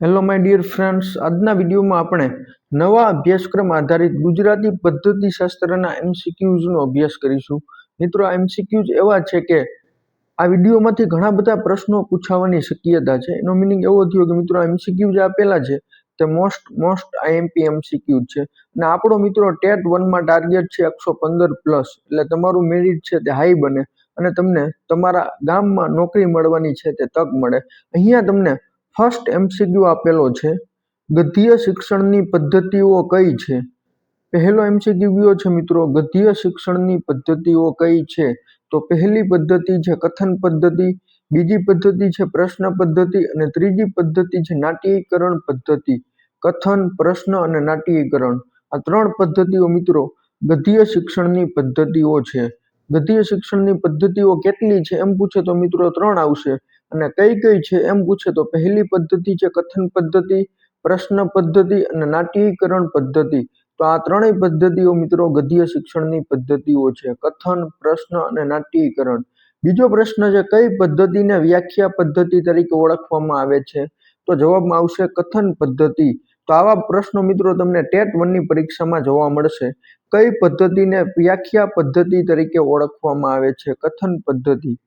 Hello my dear friends, આજના વિડીયોમાં આપણે નવા અભ્યાસક્રમ આધારિત ગુજરાતી પદ્ધતિશાસ્ત્રના એમસીક્યુઝનો અભ્યાસ કરીશું. મિત્રો, આ એમસીક્યુઝ એવા છે કે આ વિડીયોમાંથી ઘણા બધા પ્રશ્નો પૂછાવાની શક્યતા છે. એનો મિનિંગ એવો થયો કે મિત્રો, આ એમસીક્યુ જે આપેલા છે તે મોસ્ટ આઈએમપી એમસીક્યુ છે અને આપણો મિત્રો ટેટ 1માં ટાર્ગેટ છે 115+, એટલે તમારું મેરિટ છે તે હાઈ બને અને તમને તમારા ગામમાં નોકરી મળવાની છે તે તક મળે. અહીંયા તમને ફર્સ્ટ એમસીક્યુ આપેલો છે, ગદ્ય શિક્ષણની પદ્ધતિઓ કઈ છે? પહેલો એમસીક્યુ છે મિત્રો, ગદ્ય શિક્ષણની પદ્ધતિઓ કઈ છે? તો પહેલી પદ્ધતિ છે કથન પદ્ધતિ, બીજી પદ્ધતિ છે પ્રશ્ન પદ્ધતિ અને ત્રીજી પદ્ધતિ છે નાટ્યીકરણ પદ્ધતિ. કથન, પ્રશ્ન અને નાટ્યીકરણ, આ ત્રણ પદ્ધતિઓ મિત્રો ગદ્ય શિક્ષણની પદ્ધતિઓ છે. ગદ્ય શિક્ષણની પદ્ધતિઓ કેટલી છે એમ પૂછે તો મિત્રો 3 આવશે. અને કઈ કઈ છે એમ પૂછે તો પહેલી પદ્ધતિ છે કથન પદ્ધતિ, પ્રશ્ન પદ્ધતિ અને નાટ્યીકરણ પદ્ધતિ. તો આ ત્રણેય પદ્ધતિઓ મિત્રો ગદ્ય શિક્ષણની પદ્ધતિઓ છે, કથન, પ્રશ્ન અને નાટ્યીકરણ. બીજો પ્રશ્ન છે કઈ પદ્ધતિને વ્યાખ્યા પદ્ધતિ તરીકે ઓળખવામાં આવે છે? તો જવાબમાં આવશે કથન પદ્ધતિ. તો આવા પ્રશ્નો મિત્રો તમને ટેટ 1ની પરીક્ષામાં જોવા મળશે. કઈ પદ્ધતિને વ્યાખ્યા પદ્ધતિ તરીકે ઓળખવામાં આવે છે? કથન પદ્ધતિ.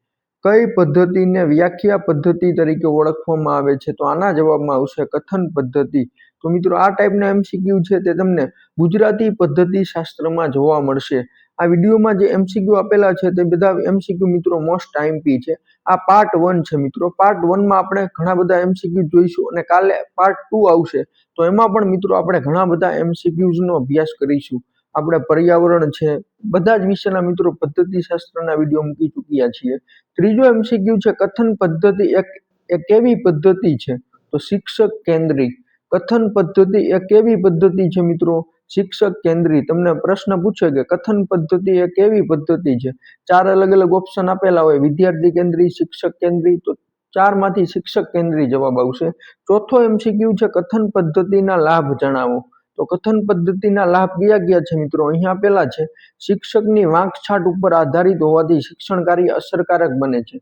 કઈ પદ્ધતિને વ્યાખ્યા પદ્ધતિ તરીકે ઓળખવામાં આવે છે? તો આના જવાબમાં આવશે કથન પદ્ધતિ. તો મિત્રો, આ ટાઈપના એમસીક્યુ છે તે તમને ગુજરાતી પદ્ધતિશાસ્ત્રમાં જોવા મળશે. આ વિડીયોમાં જે એમસીક્યુ આપેલા છે તે બધા એમસીક્યુ મિત્રો મોસ્ટ આઈએમપી છે. આ પાર્ટ 1 છે મિત્રો. પાર્ટ 1માં આપણે ઘણા બધા એમસીક્યુ જોઈશું અને કાલે પાર્ટ 2 આવશે. તો એમાં પણ મિત્રો આપણે ઘણા બધા એમસીક્યુઝનો અભ્યાસ કરીશું. આપણે પર્યાવરણ છે, બધા જ વિષયના મિત્રો પદ્ધતિશાસ્ત્રના વિડીયો મૂકી ચૂક્યા છીએ. ત્રીજો એમસીક્યુ છે કથન પદ્ધતિ એક કેવી પદ્ધતિ છે? તો શિક્ષક કેન્દ્રી. કથન પદ્ધતિ એ કેવી પદ્ધતિ છે મિત્રો? શિક્ષક કેન્દ્રી. તમને પ્રશ્ન પૂછે કે કથન પદ્ધતિ એ કેવી પદ્ધતિ છે? 4 અલગ અલગ ઓપ્શન આપેલા હોય, વિદ્યાર્થી કેન્દ્રી, શિક્ષક કેન્દ્રી, તો 4 માંથી શિક્ષક કેન્દ્રી જવાબ આવશે. ચોથો એમસીક્યુ છે કથન પદ્ધતિના લાભ જણાવો. તો કથન પદ્ધતિના લાભ કયા કયા છે મિત્રો? અહીંયા આપેલા છે. શિક્ષકની વાંકછાટ ઉપર આધારિત હોવાથી શિક્ષણ કાર્ય અસરકારક બને છે.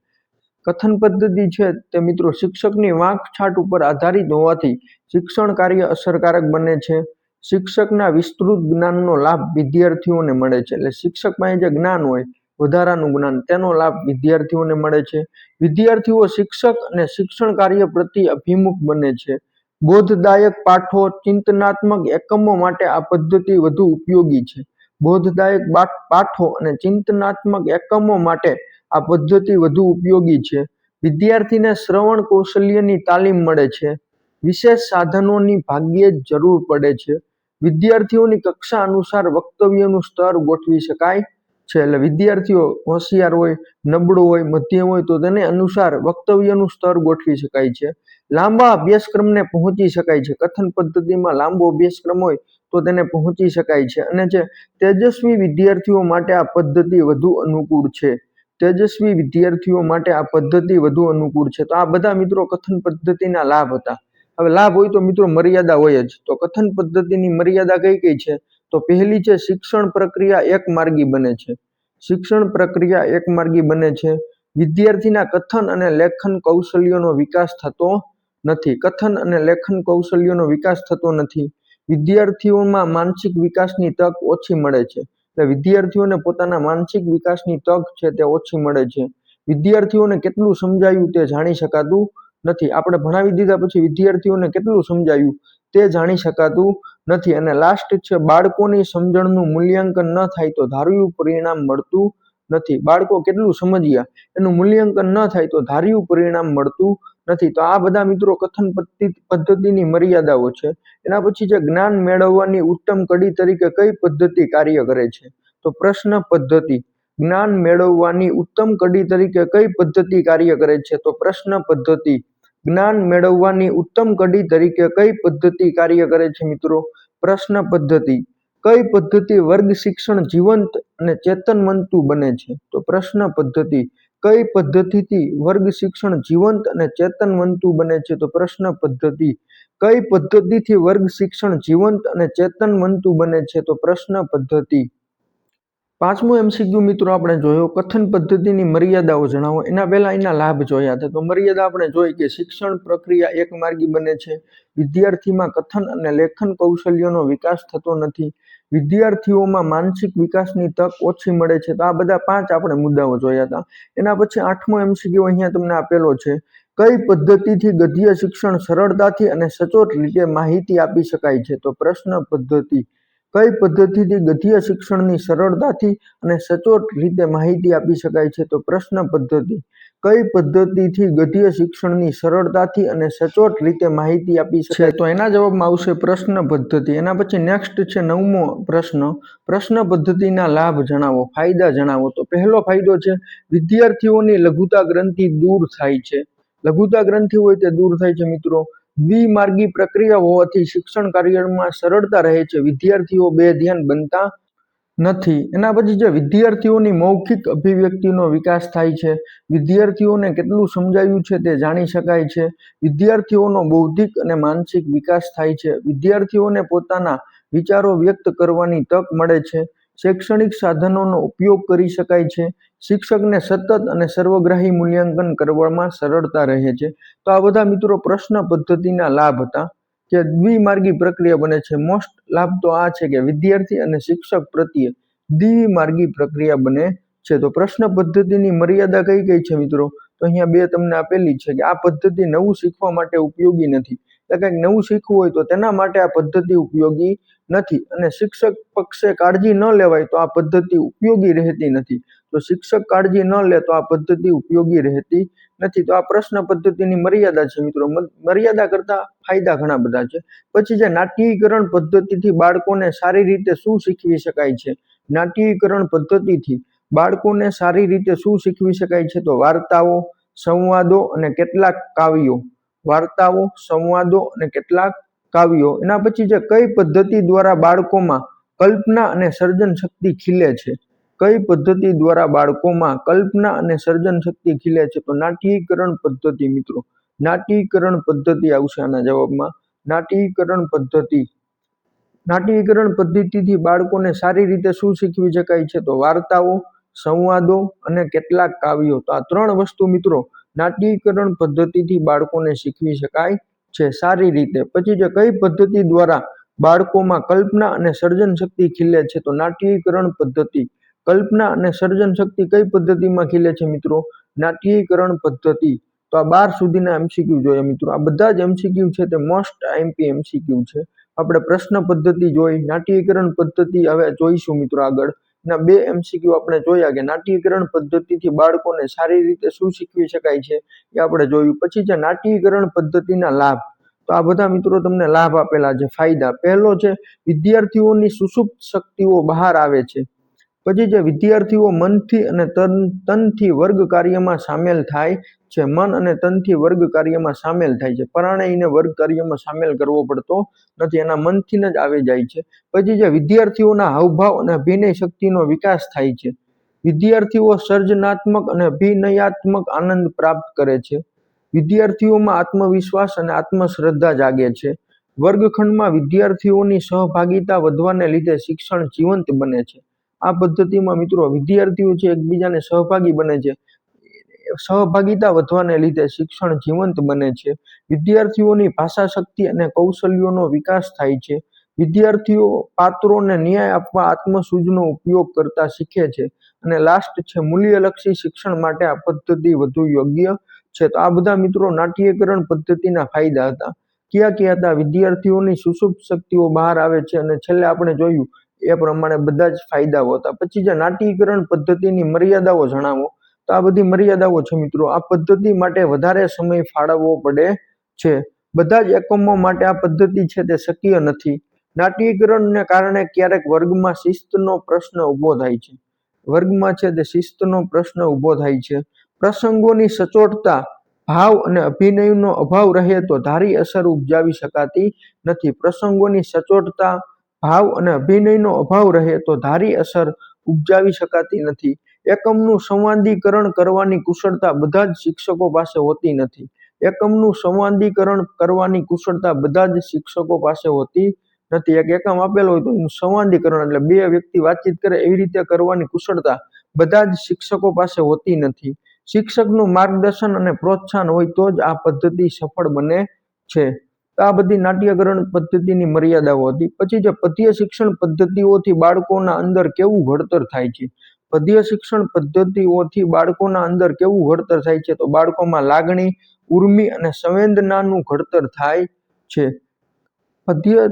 કથન પદ્ધતિ છે તે મિત્રો શિક્ષકની વાંકછાટ ઉપર આધારિત હોવાથી શિક્ષણ કાર્ય અસરકારક બને છે. શિક્ષકના વિસ્તૃત જ્ઞાનનો લાભ વિદ્યાર્થીઓને મળે છે. એટલે શિક્ષક પાસે જે જ્ઞાન હોય, વધારાનું જ્ઞાન, તેનો લાભ વિદ્યાર્થીઓને મળે છે. વિદ્યાર્થીઓ શિક્ષક અને શિક્ષણ કાર્ય પ્રત્યે અભિમુખ બને છે. બોધદાયક પાઠો, ચિંતનાત્મક એકમો માટે આ પદ્ધતિ વધુ ઉપયોગી છે. બોધદાયક પાઠો અને ચિંતનાત્મક એકમો માટે આ પદ્ધતિ વધુ ઉપયોગી છે. વિદ્યાર્થીને શ્રવણ કૌશલ્યની તાલીમ મળે છે. વિશેષ સાધનોની ભાગ્યે જ જરૂર પડે છે. વિદ્યાર્થીઓની કક્ષા અનુસાર વક્તવ્યનું સ્તર ગોઠવી શકાય છે. એટલે વિદ્યાર્થીઓ હોશિયાર હોય, નબળો હોય, મધ્યમ હોય તો તેને અનુસાર વક્તવ્યનું સ્તર ગોઠવી શકાય છે. લાંબા અભ્યાસક્રમને પહોંચી શકાય છે. કથન પદ્ધતિમાં લાંબો અભ્યાસક્રમ હોય તો તેને પહોંચી શકાય છે અને જે તેજસ્વી વિદ્યાર્થીઓ માટે આ પદ્ધતિ વધુ અનુકૂળ છે. તેજસ્વી વિદ્યાર્થીઓ માટે આ પદ્ધતિ વધુ અનુકૂળ છે. તો આ બધા મિત્રો કથન પદ્ધતિના લાભ હતા. હવે લાભ હોય તો મિત્રો મર્યાદા હોય જ. તો કથન પદ્ધતિની મર્યાદા કઈ કઈ છે? તો પહેલી છે શિક્ષણ પ્રક્રિયા એકમાર્ગી બને છે. શિક્ષણ પ્રક્રિયા એકમાર્ગી બને છે. વિદ્યાર્થીના કથન અને લેખન કૌશલ્યોનો વિકાસ થતો નથી. કથન અને લેખન કૌશલ્યોનો વિકાસ થતો નથી. વિદ્યાર્થીઓમાં માનસિક વિકાસની તક ઓછી મળે છે. એટલે વિદ્યાર્થીઓને પોતાના માનસિક વિકાસની તક છે તે ઓછી મળે છે. વિદ્યાર્થીઓને કેટલું સમજાયું તે જાણી શકાતું નથી. આપણે ભણાવી દીધા પછી વિદ્યાર્થીઓને કેટલું સમજાયું તે જાણી શકાતું નથી. અને લાસ્ટ છે બાળકોની સમજણનું મૂલ્યાંકન ન થાય તો ધાર્યું પરિણામ મળતું નથી. બાળકો કેટલું સમજ્યા એનું મૂલ્યાંકન ન થાય તો ધાર્યું પરિણામ મળતું નથી. તો આ બધા મિત્રો કથન પદ્ધતિની મર્યાદાઓ છે. એના પછી જે જ્ઞાન મેળવવાની ઉત્તમ કડી તરીકે કઈ પદ્ધતિ કાર્ય કરે છે? તો પ્રશ્ન પદ્ધતિ. જ્ઞાન મેળવવાની ઉત્તમ કડી તરીકે કઈ પદ્ધતિ કાર્ય કરે છે? તો પ્રશ્ન પદ્ધતિ. જ્ઞાન મેળવવાની ઉત્તમ કડી તરીકે કઈ પદ્ધતિ કાર્ય કરે છે મિત્રો? પ્રશ્ન પદ્ધતિ. કઈ પદ્ધતિ વર્ગ શિક્ષણ જીવંત અને ચેતનવંતું બને છે? તો પ્રશ્ન પદ્ધતિ. કઈ પદ્ધતિથી વર્ગ શિક્ષણ જીવંત અને ચેતનવંતું બને છે? તો પ્રશ્ન પદ્ધતિ. કઈ પદ્ધતિથી વર્ગ શિક્ષણ જીવંત અને ચેતનવંતું બને છે? તો પ્રશ્ન પદ્ધતિ. પાંચમો MCQ મિત્રો આપણે જોયો, કથન પદ્ધતિની મર્યાદાઓ જણાવો. એના પહેલા એના લાભ જોયા હતા. તો મર્યાદા આપણે જોઈ કે શિક્ષણ પ્રક્રિયા એકમાર્ગી બને છે, વિદ્યાર્થીમાં કથન અને લેખન કૌશલ્યનો વિકાસ થતો નથી, વિદ્યાર્થીઓમાં માનસિક વિકાસની તક ઓછી મળે છે. તો આ બધા 5 આપણે મુદ્દાઓ જોયા હતા. એના પછી 8મો MCQ અહીંયા તમને આપેલો છે, કઈ પદ્ધતિથી ગદ્ય શિક્ષણ સરળતાથી અને સચોટ રીતે માહિતી આપી શકાય છે. તો પ્રશ્ન પદ્ધતિ. કઈ પદ્ધતિથી ગદ્ય શિક્ષણની સરળતાથી અને સચોટ રીતે માહિતી આપી શકાય છે. તો પ્રશ્ન પદ્ધતિ. કઈ પદ્ધતિથી ગદ્ય શિક્ષણની સરળતાથી અને સચોટ રીતે માહિતી આપી શકાય. તો એના જવાબમાં આવશે પ્રશ્ન પદ્ધતિ. એના પછી નેક્સ્ટ છે 9મો પ્રશ્ન, પ્રશ્ન પદ્ધતિના લાભ જણાવો, ફાયદા જણાવો. તો પહેલો ફાયદો છે, વિદ્યાર્થીઓની લઘુતા ગ્રંથિ દૂર થાય છે. લઘુતા ગ્રંથિ હોય તે દૂર થાય છે મિત્રો. દ્વિમાર્ગી પ્રક્રિયા હોવાથી શિક્ષણ કાર્યમાં સરળતા રહે છે, વિદ્યાર્થીઓ બેધ્યાન બનતા નથી. એના પછી જે વિદ્યાર્થીઓની મૌખિક અભિવ્યક્તિનો વિકાસ થાય છે, વિદ્યાર્થીઓને કેટલું સમજાયું છે તે જાણી શકાય છે, વિદ્યાર્થીઓનો બૌદ્ધિક અને માનસિક વિકાસ થાય છે, વિદ્યાર્થીઓને પોતાના વિચારો વ્યક્ત કરવાની તક મળે છે, શૈક્ષણિક સાધનોનો ઉપયોગ કરી શકાય છે, શિક્ષકને સતત અને સર્વગ્રાહી મૂલ્યાંકન કરવામાં સરળતા રહે છે. તો આ બધા મિત્રો પ્રશ્ન પદ્ધતિના લાભ હતા કે દ્વિમાર્ગી પ્રક્રિયા બને છે. મોસ્ટ લાભ તો આ છે કે વિદ્યાર્થી અને શિક્ષક પ્રત્યે દ્વિમાર્ગી પ્રક્રિયા બને છે. તો પ્રશ્ન પદ્ધતિની મર્યાદા કઈ કઈ છે મિત્રો? તો અહીંયા 2 તમને આપેલી છે કે આ પદ્ધતિ નવું શીખવા માટે ઉપયોગી નથી. એટલે કંઈક નવું શીખવું હોય તો તેના માટે આ પદ્ધતિ ઉપયોગી નથી, અને શિક્ષક પક્ષે કાળજી ન લેવાય તો આ પદ્ધતિ ઉપયોગી રહેતી નથી. તો શિક્ષક કાળજી ન લે તો આ પદ્ધતિ ઉપયોગી રહેતી નથી. તો આ પ્રશ્ન પદ્ધતિની મર્યાદા છે મિત્રો. મર્યાદા કરતા ફાયદા ઘણા બધા છે. પછી જે નાટ્યીકરણ પદ્ધતિથી બાળકોને સારી રીતે શું શીખવી શકાય છે? નાટ્યીકરણ પદ્ધતિથી બાળકોને સારી રીતે શું શીખવી શકાય છે? તો વાર્તાઓ, સંવાદો અને કેટલાક કાવ્યો. વાર્તાઓ, સંવાદો અને કેટલાક કાવ્યો. એના પછી જે કઈ પદ્ધતિ દ્વારા બાળકોમાં કલ્પના અને સર્જન શક્તિ ખીલે છે? કઈ પદ્ધતિ દ્વારા બાળકોમાં કલ્પના અને સર્જન શક્તિ ખીલે છે? તો નાટ્યીકરણ પદ્ધતિ મિત્રો. નાટ્યીકરણ પદ્ધતિ આવશે આના જવાબમાં. નાટ્યીકરણ પદ્ધતિ. નાટ્યીકરણ પદ્ધતિથી બાળકોને સારી રીતે શું શીખવી શકાય છે? તો વાર્તાઓ, સંવાદો અને કેટલાક કાવ્યો. તો આ 3 વસ્તુ મિત્રો નાટ્યીકરણ પદ્ધતિથી બાળકોને શીખવી શકાય છે સારી રીતે. પછી જે કઈ પદ્ધતિ દ્વારા બાળકોમાં કલ્પના અને સર્જન શક્તિ ખીલે છે? તો નાટ્યીકરણ પદ્ધતિ. કલ્પના અને સર્જન શક્તિ કઈ પદ્ધતિમાં ખીલે છે મિત્રો? નાટ્યીકરણ પદ્ધતિ. તો આ 12 સુધીના MCQ જોઈએ મિત્રો. આ બધા જ MCQ છે તે મોસ્ટ IMP MCQ છે. આપણે પ્રશ્ન પદ્ધતિ જોઈ, નાટ્યીકરણ પદ્ધતિ હવે જોઈશું મિત્રો આગળ. ના 2 MCQ આપણે જોયા કે નાટ્યીકરણ પદ્ધતિથી બાળકોને સારી રીતે શું શીખવી શકાય છે એ આપણે જોયું. પછી છે નાટ્યીકરણ પદ્ધતિના લાભ. તો આ બધા મિત્રો તમને લાભ આપેલા છે. ફાયદા પહેલો છે, વિદ્યાર્થીઓની સુષુપ્ત શક્તિઓ બહાર આવે છે. પછી જે વિદ્યાર્થીઓ મનથી અને તનથી વર્ગ કાર્યમાં સામેલ થાય છે. મન અને તનથી વર્ગ કાર્યમાં સામેલ થાય છે. પરાણે વર્ગ કાર્યમાં સામેલ કરવો પડતો નથી, એના મનથી જ આવી જાય છે. પછી જે વિદ્યાર્થીઓના હાવભાવ અને અભિનય શક્તિનો વિકાસ થાય છે. વિદ્યાર્થીઓ સર્જનાત્મક અને અભિનયાત્મક આનંદ પ્રાપ્ત કરે છે. વિદ્યાર્થીઓમાં આત્મવિશ્વાસ અને આત્મશ્રદ્ધા જાગે છે. વર્ગખંડમાં વિદ્યાર્થીઓની સહભાગિતા વધવાને લીધે શિક્ષણ જીવંત બને છે. આ પદ્ધતિમાં મિત્રો વિદ્યાર્થીઓ છે એકબીજાને સહભાગી બને છે. સહભાગિતા વધવાને લીધે શિક્ષણ જીવંત બને છે. વિદ્યાર્થીઓની ભાષા શક્તિ અને કૌશલ્યોનો વિકાસ થાય છે. વિદ્યાર્થીઓ પાત્રોને ન્યાય આપવા આત્મસૂઝનો ઉપયોગ કરતા શીખે છે. અને લાસ્ટ છે મૂલ્યલક્ષી શિક્ષણ માટે આ પદ્ધતિ વધુ યોગ્ય છે. તો આ બધા મિત્રો નાટ્યીકરણ પદ્ધતિના ફાયદા હતા. કયા હતા? વિદ્યાર્થીઓની સુષુપ્ત શક્તિઓ બહાર આવે છે, અને છેલ્લે આપણે જોયું એ પ્રમાણે બધા જ ફાયદાઓ હતા. પછી જે નાટ્યીકરણ પદ્ધતિની મર્યાદાઓ જણાવો. તો આ બધી મર્યાદાઓ છે મિત્રો. આ પદ્ધતિ માટે વધારે સમય ફાળવવો પડે છે. બધા જ એકમો માટે આ પદ્ધતિ છે તે શક્ય નથી. નાટ્યીકરણને કારણે ક્યારેક વર્ગમાં શિસ્તનો પ્રશ્ન ઊભો થાય છે. વર્ગમાં છે તે શિસ્તનો પ્રશ્ન ઊભો થાય છે. પ્રસંગોની સચોટતા, ભાવ અને અભિનયનો અભાવ રહે તો ધારી અસર ઉપજાવી શકાતી નથી. પ્રસંગોની સચોટતા, ભાવ અને અભિનયનો અભાવ રહે તો ધારી અસર ઉપજાવી શકાતી નથી. એકમનું સંવાદીકરણ કરવાની કુશળતા બધા જ શિક્ષકો પાસે હોતી નથી. એકમનું સંવાદીકરણ કરવાની કુશળતા બધા જ શિક્ષકો પાસે હોતી નથી. એક એકમ આપેલો હોય તો એનું સંવાદીકરણ એટલે બે વ્યક્તિ વાતચીત કરે એવી રીતે કરવાની કુશળતા બધા જ શિક્ષકો પાસે હોતી નથી. શિક્ષકનું માર્ગદર્શન અને પ્રોત્સાહન હોય તો જ આ પદ્ધતિ સફળ બને છે. તો આ બધી નાટ્યકરણ પદ્ધતિની મર્યાદાઓ હતી. પછી જે પદ્ય શિક્ષણ પદ્ધતિઓથી બાળકોના અંદર કેવું ઘડતર થાય છે. પદ્ય શિક્ષણ પદ્ધતિઓથી બાળકોના અંદર કેવું ઘડતર થાય છે, તો બાળકોમાં લાગણી, ઉર્મિ અને સંવેદનાનું ઘડતર થાય છે. પદ્ય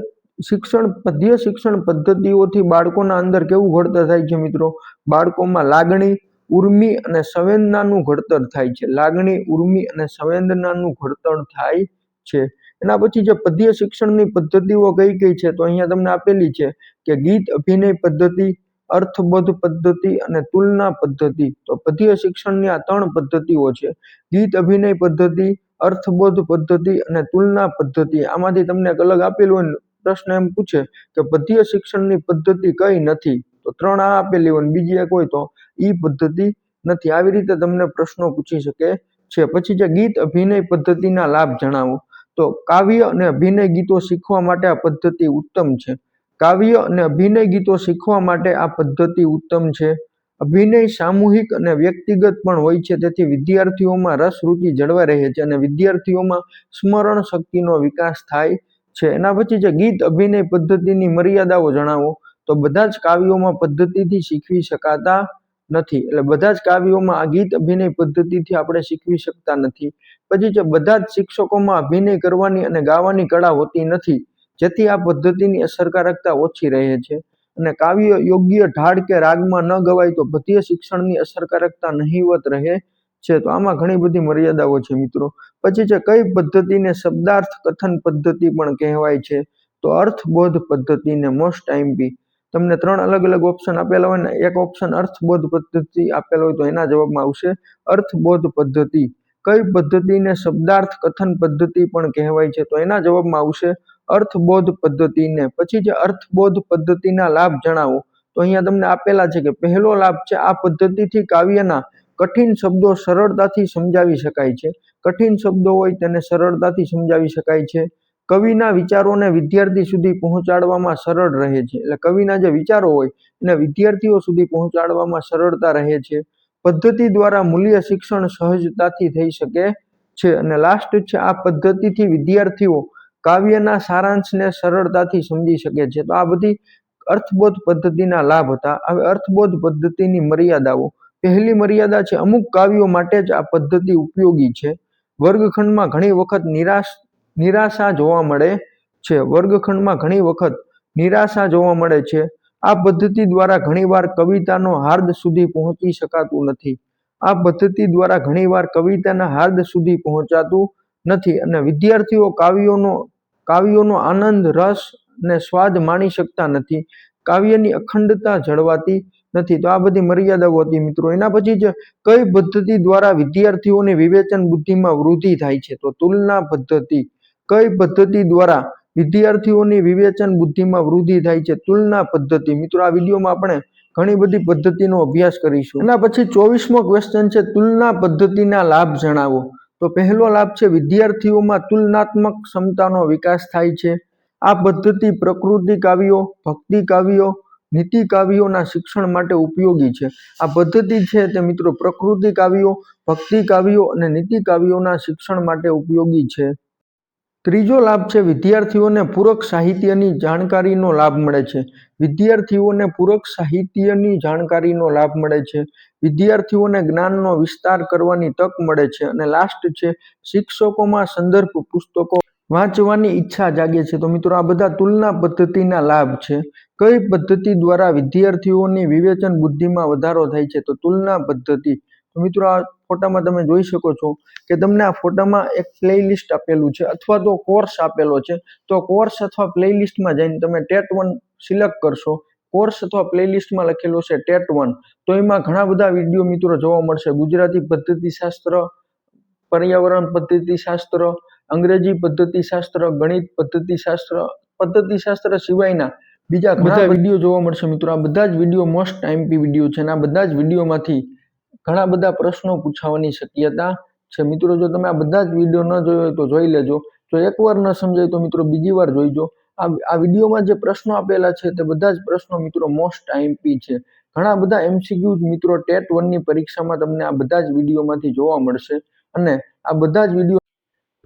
શિક્ષણ પદ્ધતિઓથી બાળકોના અંદર કેવું ઘડતર થાય છે મિત્રો? બાળકોમાં લાગણી, ઉર્મિ અને સંવેદનાનું ઘડતર થાય છે. લાગણી, ઉર્મિ અને સંવેદનાનું ઘડતર થાય છે. એના પછી જે પદ્ય શિક્ષણની પદ્ધતિઓ કઈ કઈ છે, તો અહીંયા તમને આપેલી છે કે ગીત અભિનય પદ્ધતિ, અર્થબોધ પદ્ધતિ અને તુલના પદ્ધતિ. તો પદ્ય શિક્ષણની આ 3 પદ્ધતિઓ છે. ગીત અભિનય પદ્ધતિ, અર્થબોધ પદ્ધતિ અને તુલના પદ્ધતિ. આમાંથી તમને એક અલગ આપેલું હોય, પ્રશ્ન એમ પૂછે કે પદ્ય શિક્ષણની પદ્ધતિ કઈ નથી, તો 3 આ આપેલી હોય, બીજી એક હોય તો ઈ પદ્ધતિ નથી. આવી રીતે તમને પ્રશ્નો પૂછી શકે છે. પછી જે ગીત અભિનય પદ્ધતિના લાભ જણાવો, તો કાવ્ય અને અભિનય ગીતો શીખવા માટે આ પદ્ધતિ ઉત્તમ છે. કાવ્ય અને અભિનય ગીતો શીખવા માટે આ પદ્ધતિ ઉત્તમ છે. અભિનય સામૂહિક અને વ્યક્તિગત પણ હોય છે, તેથી વિદ્યાર્થીઓમાં રસ રુચિ જળવાઈ રહે છે અને વિદ્યાર્થીઓમાં સ્મરણ શક્તિનો વિકાસ થાય છે. એના પછી જે ગીત અભિનય પદ્ધતિની મર્યાદાઓ જણાવો, તો બધા જ કાવ્યોમાં પદ્ધતિથી શીખવી શકાતા નથી. એટલે બધા જ કાવ્યોમાં આ ગીત અભિનય પદ્ધતિથી આપણે શીખવી શકતા નથી. પછી જે બધા જ શિક્ષકોમાં અભિનય કરવાની અને ગાવાની કળા હોતી નથી, જેથી આ પદ્ધતિની અસરકારકતા ઓછી રહે છે. અને કાવ્ય યોગ્ય ઢાળ કે રાગમાં ન ગવાય તો પદ્ય શિક્ષણની અસરકારકતા નહિવત રહે છે. તો આમાં ઘણી બધી મર્યાદાઓ છે મિત્રો. પછી છે કઈ પદ્ધતિને શબ્દાર્થ કથન પદ્ધતિ પણ કહેવાય છે, તો અર્થબોધ પદ્ધતિને. મોસ્ટ આઈએમપી તમને 3 અલગ અલગ ઓપ્શન આપેલા હોય ને, એક ઓપ્શન અર્થબોધ પદ્ધતિ આપેલો હોય તો એના જવાબમાં આવશે અર્થબોધ પદ્ધતિ. કઈ પદ્ધતિને શબ્દાર્થ કથન પદ્ધતિ પણ કહેવાય છે, તો એના જવાબમાં આવશે અર્થબોધ પદ્ધતિને. પછી જે અર્થબોધ પદ્ધતિના લાભ જણાવો, તો અહીંયા તમને આપેલા છે કે પહેલો લાભ છે આ પદ્ધતિથી કાવ્યના કઠિન શબ્દો સરળતાથી સમજાવી શકાય છે. કઠિન શબ્દો હોય તેને સરળતાથી સમજાવી શકાય છે. કવિના વિચારોને વિદ્યાર્થી સુધી પહોંચાડવામાં સરળ રહે છે. એટલે કવિના જે વિચારો હોય એને વિદ્યાર્થીઓ સુધી પહોંચાડવામાં સરળતા રહે છે. પદ્ધતિ દ્વારા મૂલ્ય શિક્ષણ સહજતાથી થઈ શકે છે. અને લાસ્ટ છે આ પદ્ધતિથી વિદ્યાર્થીઓ કાવ્યના સારાંશને સરળતાથી સમજી શકે છે. તો આ બધી અર્થબોધ પદ્ધતિના લાભ હતા. હવે અર્થબોધ પદ્ધતિની મર્યાદાઓ. પહેલી મર્યાદા છે અમુક કાવ્યો માટે જ આ પદ્ધતિ ઉપયોગી છે. વર્ગખંડમાં ઘણી વખત નિરાશા જોવા મળે છે. વર્ગખંડમાં ઘણી વખત નિરાશા જોવા મળે છે. આ પદ્ધતિ દ્વારા ઘણીવાર કવિતાનો હાર્દ સુધી પહોંચી શકાતું નથી. આ પદ્ધતિ દ્વારા ઘણીવાર કવિતાના હાર્દ સુધી પહોંચાતું નથી અને વિદ્યાર્થીઓ કાવ્યોનો આનંદ, રસ અને સ્વાદ માણી શકતા નથી. કાવ્યની અખંડતા જળવાતી નથી. તો આ બધી મર્યાદાઓ હતી મિત્રો. એના પછી જ કઈ પદ્ધતિ દ્વારા વિદ્યાર્થીઓની વિવેચન બુદ્ધિમાં વૃદ્ધિ થાય છે, તો તુલના પદ્ધતિ. કઈ પદ્ધતિ દ્વારા વિદ્યાર્થીઓની વિવેચન બુદ્ધિમાં વૃદ્ધિ થાય છે? તુલના પદ્ધતિ. મિત્રો આ વિડીયોમાં આપણે ઘણી બધી પદ્ધતિનો અભ્યાસ કરીશું. એના પછી 24મો ક્વેશ્ચન છે તુલના પદ્ધતિના લાભ જણાવો. તો પહેલો લાભ છે વિદ્યાર્થીઓમાં તુલનાત્મક ક્ષમતાનો વિકાસ થાય છે. આ પદ્ધતિ પ્રકૃતિ કાવ્યો, ભક્તિ કાવ્યો, નીતિ કાવ્યોના શિક્ષણ માટે ઉપયોગી છે. આ પદ્ધતિ છે તે મિત્રો પ્રકૃતિ કાવ્યો, ભક્તિ કાવ્યો અને નીતિ કાવ્યોના શિક્ષણ માટે ઉપયોગી છે. ત્રીજો લાભ છે વિદ્યાર્થીઓને પૂરક સાહિત્યની જાણકારીનો લાભ મળે છે. વિદ્યાર્થીઓને પૂરક સાહિત્યની જાણકારીનો લાભ મળે છે. વિદ્યાર્થીઓને જ્ઞાનનો વિસ્તાર કરવાની તક મળે છે. અને લાસ્ટ છે શિક્ષકોમાં સંદર્ભ પુસ્તકો વાંચવાની ઈચ્છા જાગે છે. તો મિત્રો આ બધા તુલના પદ્ધતિના લાભ છે. કઈ પદ્ધતિ દ્વારા વિદ્યાર્થીઓની વિવેચન બુદ્ધિમાં વધારો થાય છે? તો તુલના પદ્ધતિ. તો મિત્રો આ ફોટામાં તમે જોઈ શકો છો કે તમને આ ફોટામાં એક પ્લેલિસ્ટ આપેલું છે અથવા તો કોર્સ આપેલો છે. તો કોર્સ અથવા પ્લેલિસ્ટમાં જઈને તમે ટેટ 1 સિલેક્ટ કરશો. કોર્સ અથવા પ્લેલિસ્ટમાં લખેલું છે ટેટ 1. તો એમાં ઘણા બધા વિડીયો મિત્રો જોવા મળશે. ગુજરાતી પદ્ધતિશાસ્ત્ર, પર્યાવરણ પદ્ધતિશાસ્ત્ર, અંગ્રેજી પદ્ધતિશાસ્ત્ર, ગણિત પદ્ધતિશાસ્ત્ર સિવાયના બીજા ઘણા વિડીયો જોવા મળશે મિત્રો. આ બધા જ વિડીયો મોસ્ટ આઈએમપી વિડીયો છે અને આ બધા જ વિડીયોમાંથી ઘણા બધા પ્રશ્નો પૂછાવાની શક્યતા છે. મિત્રો જો તમે આ બધા જ વિડીયો ન જોયો હોય તો જોઈ લેજો. જો એકવાર ન સમજાય તો મિત્રો બીજી વાર જોઈજો. આ વિડીયોમાં જે પ્રશ્નો આપેલા છે તે બધા જ પ્રશ્નો મિત્રો મોસ્ટ આઈએમપી છે. ઘણા બધા MCQ મિત્રો ટેટ 1 ની પરીક્ષામાં તમને આ બધા જ વિડીયોમાંથી જોવા મળશે અને આ બધા જ વિડીયો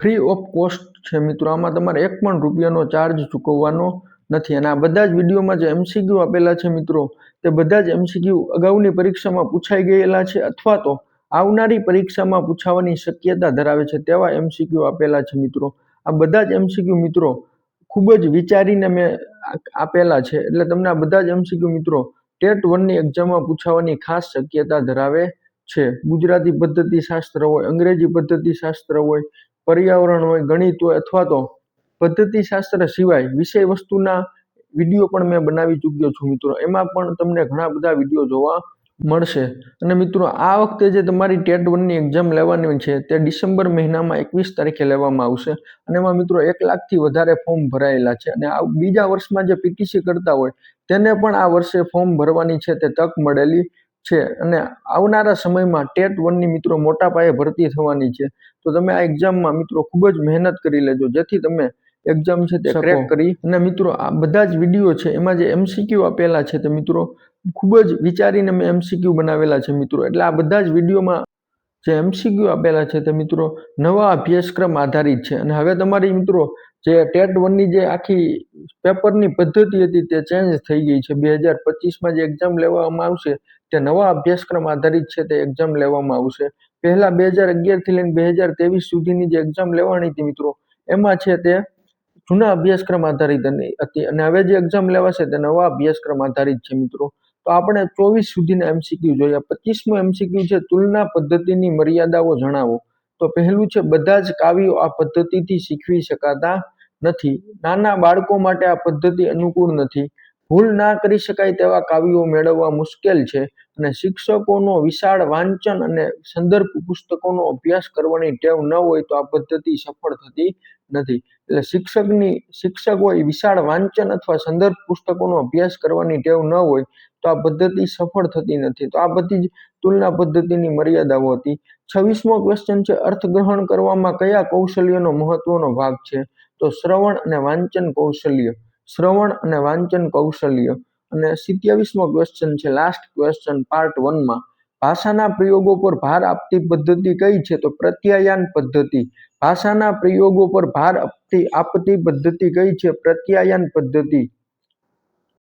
ફ્રી ઓફ કોસ્ટ છે મિત્રો. આમાં તમારે એક પણ રૂપિયાનો ચાર્જ ચૂકવવાનો નથી અને આ બધા જ વિડીયોમાં જે MCQ આપેલા છે મિત્રો તે બધા જ MCQ અગાઉની પરીક્ષામાં પૂછાઈ ગયેલા છે અથવા તો આવનારી પરીક્ષામાં પૂછાવાની શક્યતા ધરાવે છે તેવા MCQ આપેલા છે મિત્રો. આ બધા જ MCQ મિત્રો ખૂબ જ વિચારીને મેં આપેલા છે એટલે તમને આ બધા જ MCQ મિત્રો ટેટ 1 ની એક્ઝામમાં પૂછાવાની ખાસ શક્યતા ધરાવે છે. ગુજરાતી પદ્ધતિ શાસ્ત્ર હોય, અંગ્રેજી પદ્ધતિ શાસ્ત્ર હોય, પર્યાવરણ હોય, ગણિત હોય અથવા તો પદ્ધતિ શાસ્ત્ર સિવાય વિષય વસ્તુના વિડીયો પણ મેં બનાવી ચૂક્યો છું મિત્રો. એમાં પણ તમને ઘણા બધા વિડીયો જોવા મળશે. અને મિત્રો આ વખતે જે તમારી ટેટ 1 ની એક્ઝામ લેવાની છે તે ડિસેમ્બર મહિનામાં 21 તારીખે લેવામાં આવશે અને એમાં મિત્રો 1 લાખથી વધારે ફોર્મ ભરાયેલા છે અને આ બીજા વર્ષમાં જે પીટીસી કરતા હોય તેને પણ આ વર્ષે ફોર્મ ભરવાની છે તે તક મળેલી છે અને આવનારા સમયમાં ટેટ 1 ની મિત્રો મોટા પાયે ભરતી થવાની છે. તો તમે આ એક્ઝામમાં મિત્રો ખૂબ જ મહેનત કરી લેજો જેથી તમે એક્ઝામ છે તે ક્રેક કરી અને મિત્રો આ બધા જ વિડીયો છે એમાં જે MCQ આપેલા છે તે મિત્રો ખૂબ જ વિચારીને મેં MCQ બનાવેલા છે મિત્રો. એટલે આ બધા જ વિડીયોમાં જે MCQ આપેલા છે તે મિત્રો નવા અભ્યાસક્રમ આધારિત છે અને હવે તમારી મિત્રો જે ટેટ 1 ની જે આખી પેપરની પદ્ધતિ હતી તે ચેન્જ થઈ ગઈ છે. 2025માં જે એક્ઝામ લેવામાં આવશે તે નવા અભ્યાસક્રમ આધારિત છે તે એક્ઝામ લેવામાં આવશે. પહેલા 2011 થી લઈને 2023 સુધીની જે એક્ઝામ લેવાની હતી મિત્રો એમાં છે તે જૂના અભ્યાસક્રમ આધારિત હતી અને હવે જે એક્ઝામ લેવાશે તે નવા અભ્યાસક્રમ આધારિત છે મિત્રો. તો આપણે 24 સુધીના MCQ જોઈએ. 25મો MCQ છે તુલના પદ્ધતિની મર્યાદાઓ જણાવો. તો પહેલું છે બધા જ કાવ્યો આ પદ્ધતિથી શીખવી શકાતા નથી. નાના બાળકો માટે આ પદ્ધતિ અનુકૂળ નથી. ભૂલ ના કરી શકાય તેવા કાવ્યો મેળવવા મુશ્કેલ છે અને શિક્ષકોનો વિશાળ વાંચન અને સંદર્ભ પુસ્તકોનો અભ્યાસ કરવાની ટેવ ન હોય તો આ પદ્ધતિ સફળ થતી નથી. એટલે શિક્ષકોએ વિશાળ વાંચન અથવા સંદર્ભ પુસ્તકોનો અભ્યાસ કરવાની ટેવ ન હોય તો આ પદ્ધતિ સફળ થતી નથી. તો આ બધી જ તુલના પદ્ધતિની મર્યાદાઓ હતી. 26મો ક્વેશ્ચન છે અર્થગ્રહણ કરવામાં કયા કૌશલ્યનો મહત્વનો ભાગ છે? તો શ્રવણ અને વાંચન કૌશલ્ય. શ્રવણ અને વાંચન કૌશલ્ય. અને 27મો ક્વેશ્ચન છે લાસ્ટ ક્વેશ્ચન પાર્ટ 1 માં ભાષાના પ્રયોગો પર ભાર આપતી પદ્ધતિ કઈ છે? તો પ્રત્યાયન પદ્ધતિ. ભાષાના પ્રયોગો પર ભાર આપતી પદ્ધતિ કઈ છે? પ્રત્યાયન પદ્ધતિ.